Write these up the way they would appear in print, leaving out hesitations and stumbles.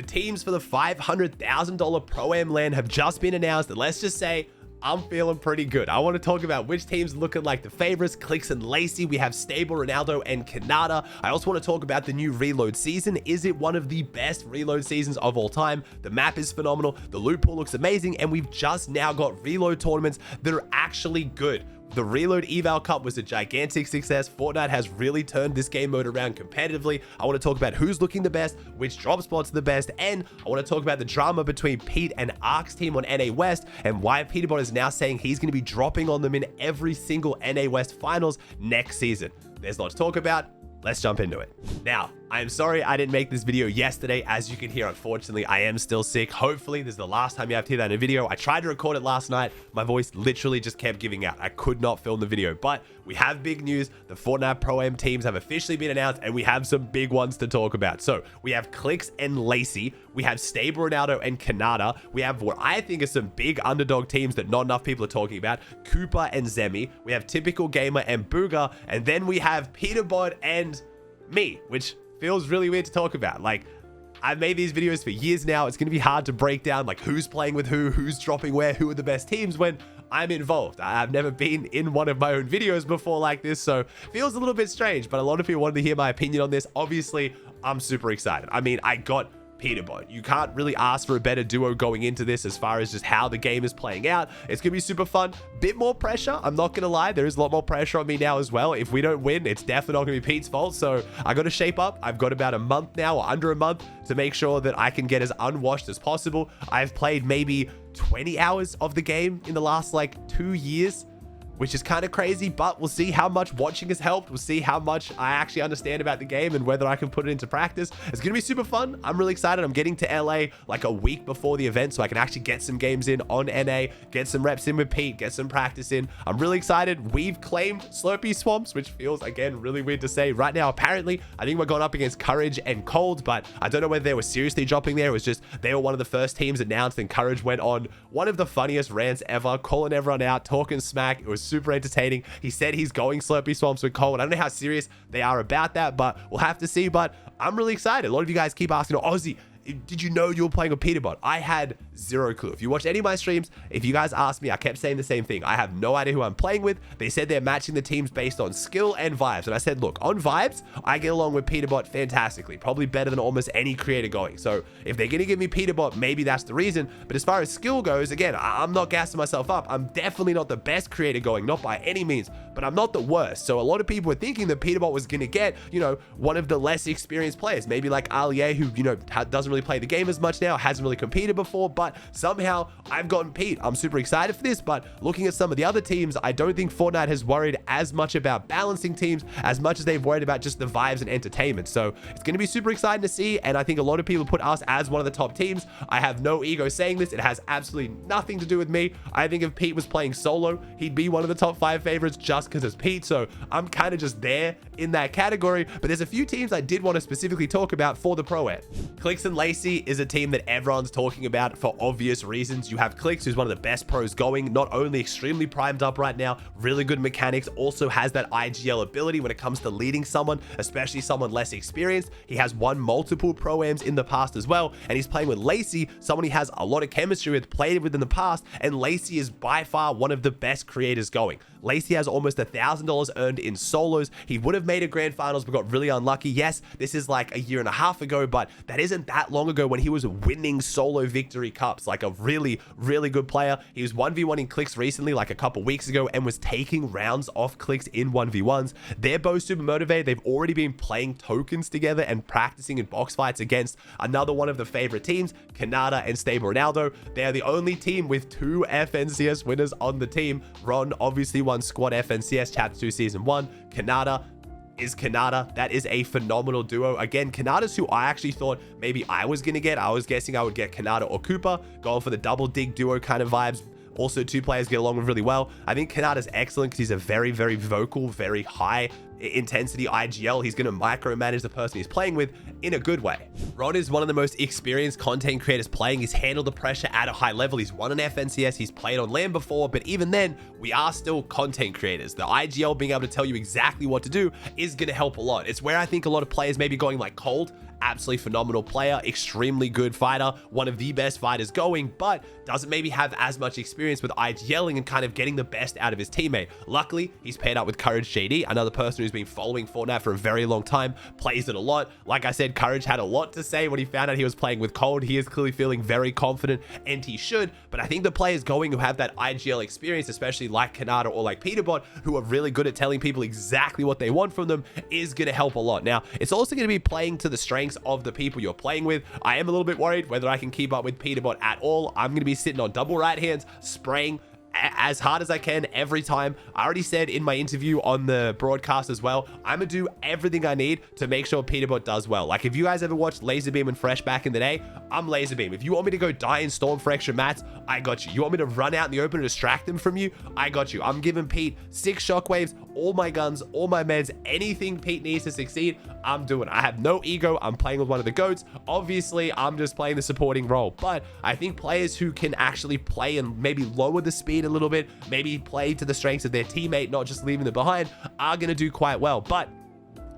The teams for the $500,000 Pro-Am LAN have just been announced, and let's just say I'm feeling pretty good. I want to talk about which teams looking like the favorites. Clicks and Lacey. We have Stable, Ronaldo, and Canada. I also want to talk about the new reload season. Is it one of the best reload seasons of all time? The map is phenomenal. The loot pool looks amazing, and we've just now got reload tournaments that are actually good. The Reload Eval Cup was a gigantic success. Fortnite has really turned this game mode around competitively. I want to talk about who's looking the best, which drop spots are the best, and I want to talk about the drama between Pete and Ark's team on NA West and why Peterbot is now saying he's going to be dropping on them in every single NA West finals next season. There's a lot to talk about. Let's jump into it. Now, I am sorry I didn't make this video yesterday. As you can hear, unfortunately, I am still sick. Hopefully, this is the last time you have to hear that in a video. I tried to record it last night. My voice literally just kept giving out. I could not film the video, but we have big news. The Fortnite Pro-Am teams have officially been announced, and we have some big ones to talk about. So we have Clicks and Lacey. We have Stable, Ronaldo, and Canada. We have what I think are some big underdog teams that not enough people are talking about. Cooper and Zemi. We have Typical Gamer and Booga. And then we have Peterbot and me, which feels really weird to talk about. Like, I've made these videos for years now. It's going to be hard to break down like who's playing with who's dropping where, who are the best teams when I'm involved. I've never been in one of my own videos before like this, so feels a little bit strange, but a lot of people wanted to hear my opinion on this. Obviously, I'm super excited. I mean, I got Peterbot. You can't really ask for a better duo going into this as far as just how the game is playing out. It's gonna be super fun. Bit more pressure, I'm not gonna lie. There is a lot more pressure on me now as well. If we don't win, it's definitely not gonna be Pete's fault, so I gotta shape up. I've got about a month now, or under a month, to make sure that I can get as unwashed as possible. I've played maybe 20 hours of the game in the last like 2 years, which is kind of crazy, but we'll see how much watching has helped. We'll see how much I actually understand about the game and whether I can put it into practice. It's gonna be super fun. I'm really excited. I'm getting to LA like a week before the event so I can actually get some games in on NA, get some reps in with Pete, get some practice in. I'm really excited. We've claimed Slurpee Swamps, which feels, again, really weird to say right now. Apparently, I think we're going up against Courage and Cold, but I don't know whether they were seriously dropping there. It was just, they were one of the first teams announced, and Courage went on one of the funniest rants ever, calling everyone out, talking smack. It was super entertaining. He said he's going Slurpee Swamps with Cole, and I don't know how serious they are about that, but we'll have to see. But I'm really excited. A lot of you guys keep asking, Aussie, did you know you were playing with Peterbot? I had zero clue. If you watched any of my streams, if you guys asked me, I kept saying the same thing. I have no idea who I'm playing with. They said they're matching the teams based on skill and vibes. And I said, look, on vibes, I get along with Peterbot fantastically. Probably better than almost any creator going. So if they're going to give me Peterbot, maybe that's the reason. But as far as skill goes, again, I'm not gassing myself up. I'm definitely not the best creator going, not by any means, but I'm not the worst. So a lot of people were thinking that Peterbot was going to get, one of the less experienced players, maybe like Alier, who, doesn't really play the game as much now, hasn't really competed before, but somehow I've gotten Pete. I'm super excited for this, but looking at some of the other teams, I don't think Fortnite has worried as much about balancing teams as much as they've worried about just the vibes and entertainment. So it's going to be super exciting to see, and I think a lot of people put us as one of the top teams. I have no ego saying this. It has absolutely nothing to do with me. I think if Pete was playing solo, he'd be one of the top 5 favorites just because it's Pete, so I'm kind of just there in that category. But there's a few teams I did want to specifically talk about for the Pro-Am. Clicks and Lacey is a team that everyone's talking about for obvious reasons. You have Clicks, who's one of the best pros going, not only extremely primed up right now, really good mechanics, also has that IGL ability when it comes to leading someone, especially someone less experienced. He has won multiple Pro-Ams in the past as well, and he's playing with Lacey, someone he has a lot of chemistry with, played with in the past, and Lacey is by far one of the best creators going. Lacey has almost $1,000 earned in solos. He would have made a grand finals, but got really unlucky. Yes, this is like a year and a half ago, but that isn't that long ago when he was winning solo victory cups, like a really, really good player. He was 1v1 in Clicks recently, like a couple weeks ago, and was taking rounds off Clicks in 1v1s. They're both super motivated. They've already been playing tokens together and practicing in box fights against another one of the favorite teams, Canada and Stable Ronaldo. They're the only team with 2 FNCS winners on the team. Ron obviously won Squad FNCS Chapter 2 Season 1. Canada is Canada. That is a phenomenal duo. Again, Canada's who I actually thought maybe I was going to get. I was guessing I would get Canada or Cooper, going for the double dig duo kind of vibes. Also, 2 players get along really well. I think Canada's excellent because he's a very, very vocal, very high intensity IGL. He's going to micromanage the person he's playing with in a good way. Ron is one of the most experienced content creators playing. He's handled the pressure at a high level. He's won an FNCS. He's played on LAN before, but even then, we are still content creators. The IGL being able to tell you exactly what to do is going to help a lot. It's where I think a lot of players may be going like Cold absolutely phenomenal player, extremely good fighter, one of the best fighters going, but doesn't maybe have as much experience with IGLing and kind of getting the best out of his teammate. Luckily, he's paired up with Courage JD, another person who's been following Fortnite for a very long time, plays it a lot. Like I said, Courage had a lot to say when he found out he was playing with Cold. He is clearly feeling very confident, and he should, but I think the players going who have that IGL experience, especially like Kanata or like Peterbot, who are really good at telling people exactly what they want from them, is going to help a lot. Now, it's also going to be playing to the strengths of the people you're playing with. I am a little bit worried whether I can keep up with Peterbot at all. I'm going to be sitting on double right hands, spraying as hard as I can every time. I already said in my interview on the broadcast as well, I'm gonna do everything I need to make sure Peterbot does well. Like, if you guys ever watched Laserbeam and Fresh back in the day, I'm Laserbeam. If you want me to go die in Storm for extra mats, I got you. You want me to run out in the open and distract them from you, I got you. I'm giving Pete 6 shockwaves, all my guns, all my meds, anything Pete needs to succeed, I'm doing. I have no ego. I'm playing with one of the GOATs. Obviously, I'm just playing the supporting role, but I think players who can actually play and maybe lower the speed a little bit, maybe play to the strengths of their teammate, not just leaving them behind, are going to do quite well. But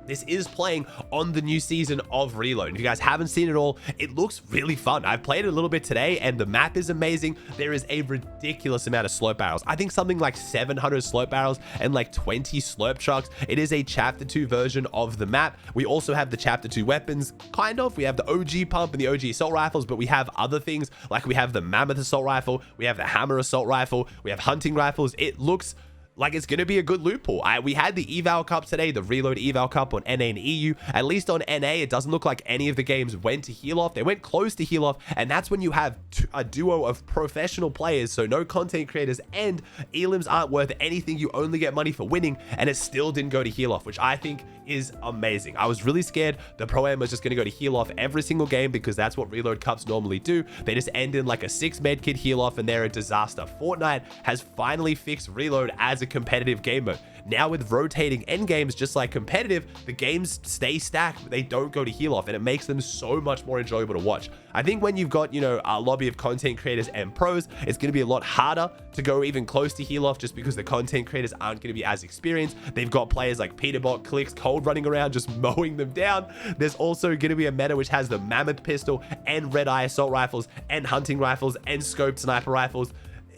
this is playing on the new season of Reload. If you guys haven't seen it all, it looks really fun. I've played it a little bit today, and the map is amazing. There is a ridiculous amount of slurp barrels. I think something like 700 slurp barrels and like 20 slurp trucks. It is a Chapter 2 version of the map. We also have the Chapter 2 weapons, kind of. We have the OG pump and the OG assault rifles, but we have other things, like we have the Mammoth assault rifle, we have the Hammer assault rifle, we have hunting rifles. It looks like it's going to be a good loot pool. We had the eval cup today, the reload eval cup on NA and EU. At least on NA, it doesn't look like any of the games went to heal off. They went close to heal off, and that's when you have a duo of professional players, so no content creators, and elims aren't worth anything. You only get money for winning, and it still didn't go to heal off, which I think is amazing. I was really scared the Pro-Am was just going to go to heal off every single game, because that's what reload cups normally do. They just end in like a 6 medkit heal off, and they're a disaster. Fortnite has finally fixed reload as a competitive game mode. Now with rotating end games, just like competitive, the games stay stacked, but they don't go to heal off, and it makes them so much more enjoyable to watch. I think when you've got, you know, a lobby of content creators and pros, it's going to be a lot harder to go even close to heal off, just because the content creators aren't going to be as experienced. They've got players like Peterbot, Clicks, Cold running around just mowing them down. There's also going to be a meta which has the Mammoth pistol and Red Eye assault rifles and hunting rifles and scoped sniper rifles.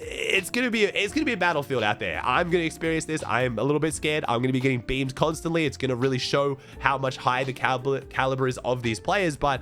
It's gonna be a battlefield out there. I'm gonna experience this. I'm a little bit scared. I'm gonna be getting beamed constantly. It's gonna really show how much higher the caliber is of these players, but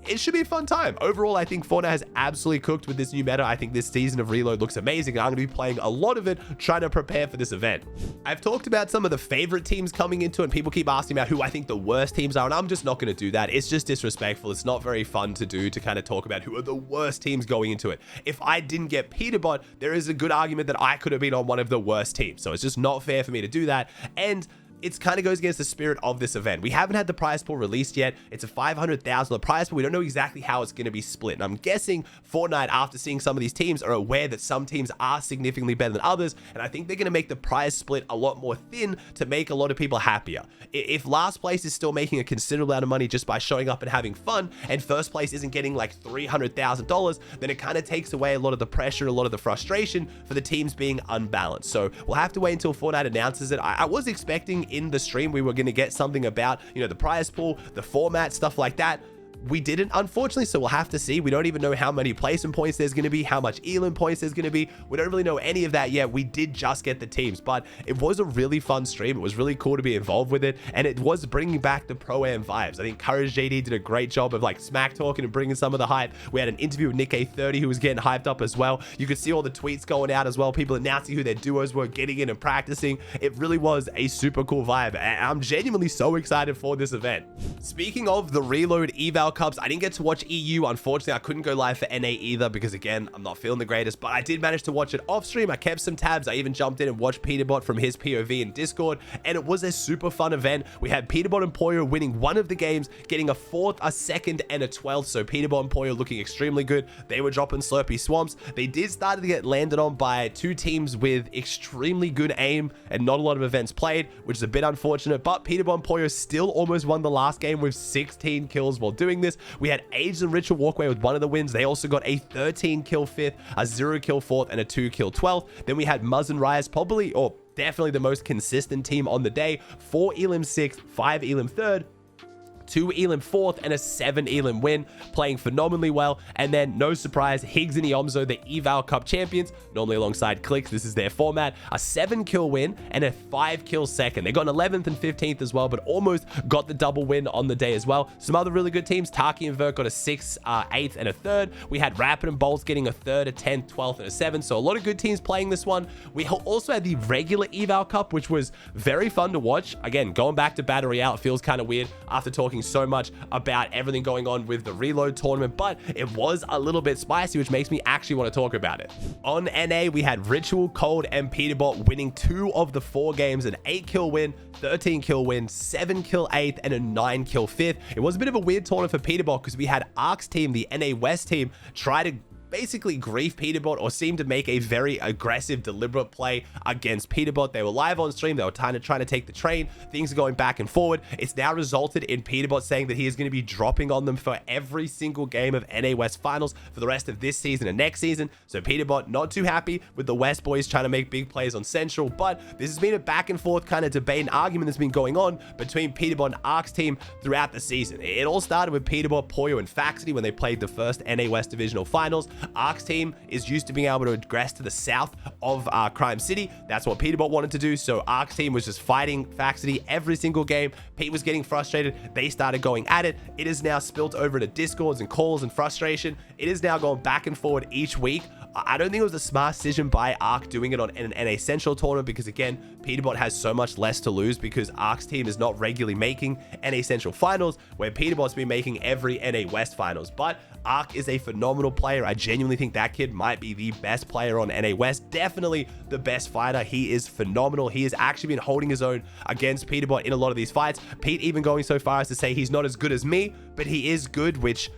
it should be a fun time. Overall, I think Fortnite has absolutely cooked with this new meta. I think this season of Reload looks amazing, and I'm going to be playing a lot of it, trying to prepare for this event. I've talked about some of the favorite teams coming into it, and people keep asking about who I think the worst teams are, and I'm just not going to do that. It's just disrespectful. It's not very fun to do, to kind of talk about who are the worst teams going into it. If I didn't get Peterbot, there is a good argument that I could have been on one of the worst teams, so it's just not fair for me to do that. And it kind of goes against the spirit of this event. We haven't had the prize pool released yet. It's a $500,000 prize pool. We don't know exactly how it's going to be split. And I'm guessing Fortnite, after seeing some of these teams, are aware that some teams are significantly better than others. And I think they're going to make the prize split a lot more thin to make a lot of people happier. If last place is still making a considerable amount of money just by showing up and having fun, and first place isn't getting like $300,000, then it kind of takes away a lot of the pressure, a lot of the frustration for the teams being unbalanced. So we'll have to wait until Fortnite announces it. I was expecting in the stream we were going to get something about, you know, the prize pool, the format, stuff like that. We didn't, unfortunately, so we'll have to see. We don't even know how many placement points there's going to be, how much elim points there's going to be. We don't really know any of that yet. We did just get the teams, but it was a really fun stream. It was really cool to be involved with it, and it was bringing back the Pro-Am vibes. I think Courage JD did a great job of like smack talking and bringing some of the hype. We had an interview with Nick A30 who was getting hyped up as well. You could see all the tweets going out as well, people announcing who their duos were, getting in and practicing. It really was a super cool vibe, and I'm genuinely so excited for this event. Speaking of the Reload eval cups, I didn't get to watch EU. Unfortunately, I couldn't go live for NA either because, again, I'm not feeling the greatest, but I did manage to watch it off stream. I kept some tabs. I even jumped in and watched Peterbot from his POV in Discord, and it was a super fun event. We had Peterbot and Poyo winning one of the games, getting a 4th, a 2nd, and a 12th, so Peterbot and Poyo looking extremely good. They were dropping Slurpy Swamps. They did start to get landed on by 2 teams with extremely good aim and not a lot of events played, which is a bit unfortunate, but Peterbot and Poyo still almost won the last game with 16 kills while doing this. We had Aged and Ritual walk away with one of the wins. They also got a 13 kill 5th, a 0 kill 4th, and a 2 kill 12th. Then we had Muzz and Rise, probably, or definitely the most consistent team on the day. 4 elim 6th, 5 elim 3rd, 2 elim 4th, and a 7 elim win, playing phenomenally well. And then, no surprise, Higgs and Iomzo, the Eval Cup champions, normally alongside Clicks, this is their format, a 7 kill win and a 5 kill second. They got an 11th and 15th as well, but almost got the double win on the day as well. Some other really good teams, Taki and Vert got a 6th, 8th, and a 3rd. We had Rapid and Bolts getting a 3rd, a 10th, 12th, and a 7th. So a lot of good teams playing this one. We also had the regular Eval Cup, which was very fun to watch. Again, going back to Battle Royale, it feels kind of weird after talking so much about everything going on with the Reload tournament, but it was a little bit spicy, which makes me actually want to talk about it. On NA, we had Ritual, Cold, and Peterbot winning 2 of the 4 games, an 8 kill win, 13 kill win, 7 kill 8th, and a 9 kill 5th. It was a bit of a weird tournament for Peterbot because we had Ark's team, the NA West team, try to basically grief Peterbot or seem to make a very aggressive, deliberate play against Peterbot. They were live on stream. They were trying to take the train. Things are going back and forward. It's now resulted in Peterbot saying that he is going to be dropping on them for every single game of NA West Finals for the rest of this season and next season. So Peterbot not too happy with the West boys trying to make big plays on Central, but this has been a back and forth kind of debate and argument that's been going on between Peterbot and Ark's team throughout the season. It all started with Peterbot, Poyo, and Faxity when they played the first NA West Divisional Finals. Ark's team is used to being able to aggress to the south of Crime City. That's what Peterbot wanted to do. So Ark's team was just fighting Faxity every single game. Pete was getting frustrated. They started going at it. It is now spilt over to Discords and calls and frustration. It is now going back and forward each week. I don't think it was a smart decision by Ark doing it on an NA Central tournament because, again, Peterbot has so much less to lose because Ark's team is not regularly making NA Central finals, where Peterbot's been making every NA West finals. But Ark is a phenomenal player. I genuinely think that kid might be the best player on NA West. Definitely the best fighter. He is phenomenal. He has actually been holding his own against Peterbot in a lot of these fights. Pete even going so far as to say he's not as good as me, but he is good, which,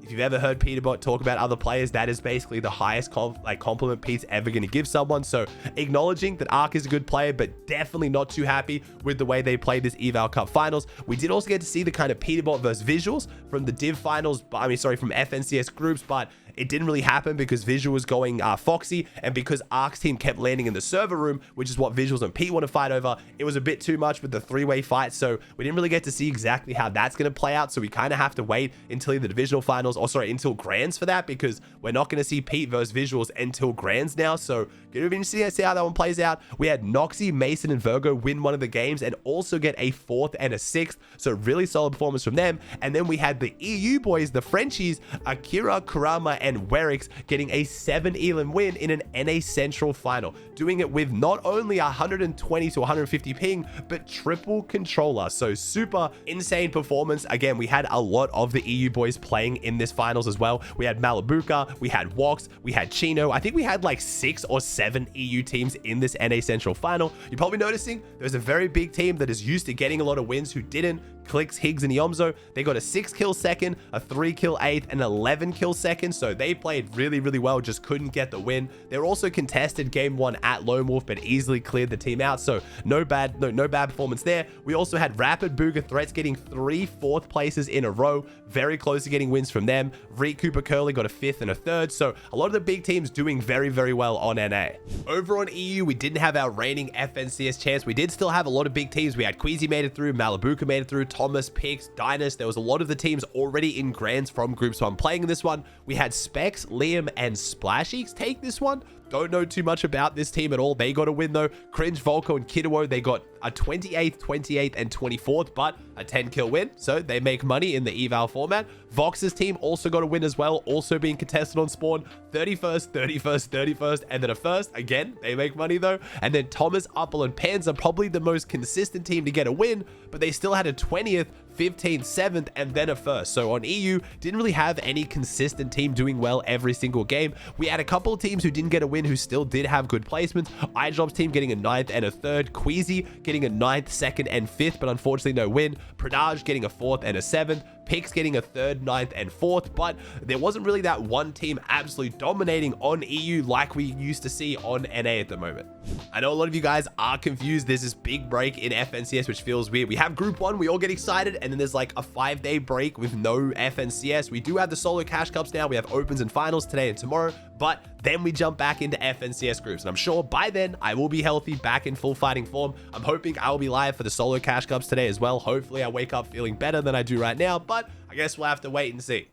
if you've ever heard Peterbot talk about other players, that is basically the highest compliment Pete's ever going to give someone. So acknowledging that Ark is a good player, but definitely not too happy with the way they played this Eval Cup finals. We did also get to see the kind of Peterbot versus visuals from the Div finals, from FNCS groups, but it didn't really happen because Visual was going Foxy, and because Ark's team kept landing in the server room, which is what Visuals and Pete want to fight over. It was a bit too much with the 3-way fight, so we didn't really get to see exactly how that's going to play out. So we kind of have to wait until the divisional finals, until Grands for that, because we're not going to see Pete versus Visuals until Grands now. So going to be interesting to see how that one plays out. We had Noxy, Mason, and Virgo win one of the games and also get a 4th and a 6th. So really solid performance from them. And then we had the EU boys, the Frenchies, Akira, Kurama, and Werix getting a 7 elim win in an NA Central final, doing it with not only 120 to 150 ping, but triple controller. So super insane performance. Again, we had a lot of the EU boys playing in this finals as well. We had Malabuka, we had Wox, we had Chino. I think we had like 6 or 7 EU teams in this NA Central final. You're probably noticing there's a very big team that is used to getting a lot of wins who didn't. Clicks, Higgs, and Iomzo. They got a 6 kill second, a 3 kill 8th, and 11 kill second. So they played really, really well, just couldn't get the win. They were also contested game 1 at Lone Wolf, but easily cleared the team out. So no bad performance there. We also had Rapid, Booga, Threats getting 3 4th places in a row. Very close to getting wins from them. Reed, Cooper, Curly got a 5th and a 3rd. So a lot of the big teams doing very, very well on NA. Over on EU, we didn't have our reigning FNCS chance. We did still have a lot of big teams. We had Queasy made it through, Malabuka made it through, Thomas, Pix, Dynus. There was a lot of the teams already in Grands from Groups 1 playing in this one. We had Specs, Liam, and Splashies take this one. Don't know too much about this team at all. They got a win though. Cringe, Volko, and Kidowo, they got a 28th, and 24th, but a 10 kill win. So they make money in the eval format. Vox's team also got a win as well, also being contested on spawn. 31st, and then a 1st. Again, they make money though. And then Thomas, Uppel, and Pans are probably the most consistent team to get a win, but they still had a 20th, 15th, 7th, and then a 1st. So on EU, didn't really have any consistent team doing well every single game. We had a couple of teams who didn't get a win who still did have good placements. iDrop's team getting a 9th and a 3rd. Queasy getting a 9th, 2nd, and 5th, but unfortunately no win. Pradaj getting a 4th and a 7th. picks getting a 3rd, 9th, and 4th, but there wasn't really that one team absolutely dominating on EU like we used to see on NA at the moment. I know a lot of you guys are confused. There's this big break in FNCS, which feels weird. We have Group 1, we all get excited, and then there's like a 5-day break with no FNCS. We do have the solo cash cups now. We have opens and finals today and tomorrow, but then we jump back into FNCS groups, and I'm sure by then I will be healthy, back in full fighting form. I'm hoping I will be live for the solo cash cups today as well. Hopefully I wake up feeling better than I do right now, but I guess we'll have to wait and see.